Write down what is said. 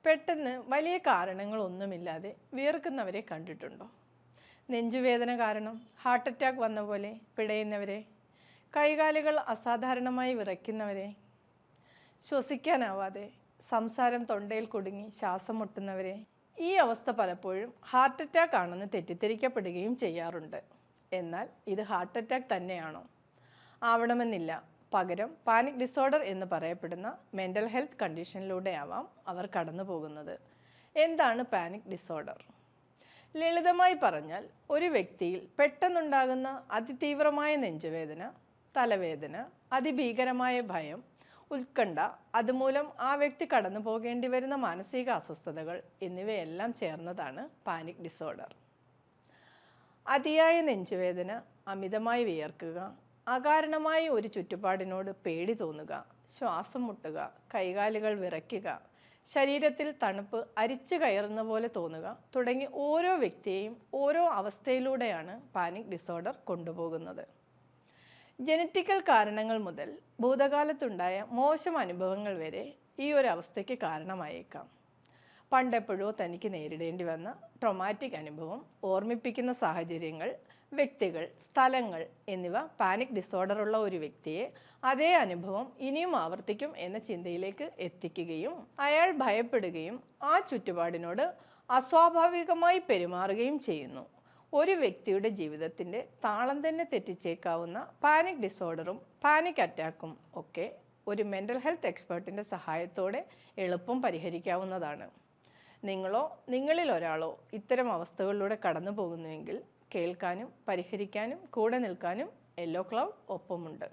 പെട്ടെന്ന് വലിയ കാരണങ്ങളൊന്നുമില്ലാതെ വിയർക്കുന്നവരെ കണ്ടിട്ടുണ്ടോ? നെഞ്ചുവേദന കാരണം ഹാർട്ട് അറ്റാക്ക് വന്ന പോലെ പിടയുന്നവരെ, കൈകാലുകൾ അസാധാരണമായി വിറയ്ക്കുന്നവരെ, ശ്വസിക്കാനാവാതെ സംസാരം തൊണ്ടയിൽ കുടുങ്ങി ശ്വാസം മുട്ടുന്നവരെ. ഈ അവസ്ഥ പലപ്പോഴും ഹാർട്ട് അറ്റാക്ക് ആണെന്ന് തെറ്റിദ്ധരിക്കപ്പെടുകയും ചെയ്യാറുണ്ട്. എന്നാൽ ഇത് ഹാർട്ട് അറ്റാക്ക് തന്നെയാണോ? ആവണമെന്നില്ല. പകരം പാനിക് ഡിസോർഡർ എന്ന് പറയപ്പെടുന്ന മെൻ്റൽ ഹെൽത്ത് കണ്ടീഷനിലൂടെയാവാം അവർ കടന്നു പോകുന്നത്. എന്താണ് പാനിക് ഡിസോർഡർ? ലളിതമായി പറഞ്ഞാൽ, ഒരു വ്യക്തിയിൽ പെട്ടെന്നുണ്ടാകുന്ന അതിതീവ്രമായ നെഞ്ചുവേദന, തലവേദന, അതിഭീകരമായ ഭയം, ഉത്കണ്ഠ, അതുമൂലം ആ വ്യക്തി കടന്നു പോകേണ്ടി വരുന്ന മാനസിക അസ്വസ്ഥതകൾ എന്നിവയെല്ലാം ചേർന്നതാണ് പാനിക് ഡിസോർഡർ. അതിയായ നെഞ്ചുവേദന, അമിതമായി വിയർക്കുക, അകാരണമായി ഒരു ചുറ്റുപാടിനോട് പേടി തോന്നുക, ശ്വാസം മുട്ടുക, കൈകാലുകൾ വിറയ്ക്കുക, ശരീരത്തിൽ തണുപ്പ് അരിച്ചു കയറുന്ന പോലെ തോന്നുക തുടങ്ങി ഓരോ വ്യക്തിയെയും ഓരോ അവസ്ഥയിലൂടെയാണ് പാനിക് ഡിസോർഡർ കൊണ്ടുപോകുന്നത്. ജനറ്റിക്കൽ കാരണങ്ങൾ മുതൽ ഭൂതകാലത്തുണ്ടായ മോശം അനുഭവങ്ങൾ വരെ ഈ ഒരു അവസ്ഥയ്ക്ക് കാരണമായേക്കാം. പണ്ടെപ്പോഴോ തനിക്ക് നേരിടേണ്ടി വന്ന ട്രോമാറ്റിക് അനുഭവം ഓർമ്മിപ്പിക്കുന്ന സാഹചര്യങ്ങൾ, വ്യക്തികൾ, സ്ഥലങ്ങൾ എന്നിവ പാനിക് ഡിസോർഡറുള്ള ഒരു വ്യക്തിയെ അതേ അനുഭവം ഇനിയും ആവർത്തിക്കും എന്ന ചിന്തയിലേക്ക് എത്തിക്കുകയും അയാൾ ഭയപ്പെടുകയും ആ ചുറ്റുപാടിനോട് അസ്വാഭാവികമായി പെരുമാറുകയും ചെയ്യുന്നു. ഒരു വ്യക്തിയുടെ ജീവിതത്തിൻ്റെ താളം തന്നെ തെറ്റിച്ചേക്കാവുന്ന പാനിക് ഡിസോർഡറും പാനിക് അറ്റാക്കും ഒക്കെ ഒരു മെൻ്റൽ ഹെൽത്ത് എക്സ്പേർട്ടിൻ്റെ സഹായത്തോടെ എളുപ്പം പരിഹരിക്കാവുന്നതാണ്. നിങ്ങളോ നിങ്ങളിൽ ഒരാളോ ഇത്തരം അവസ്ഥകളിലൂടെ കടന്നു പോകുന്നുവെങ്കിൽ കേൾക്കാനും പരിഹരിക്കാനും കൂടെ നിൽക്കാനും യെല്ലോ ക്ലൗഡ് ഒപ്പമുണ്ട്.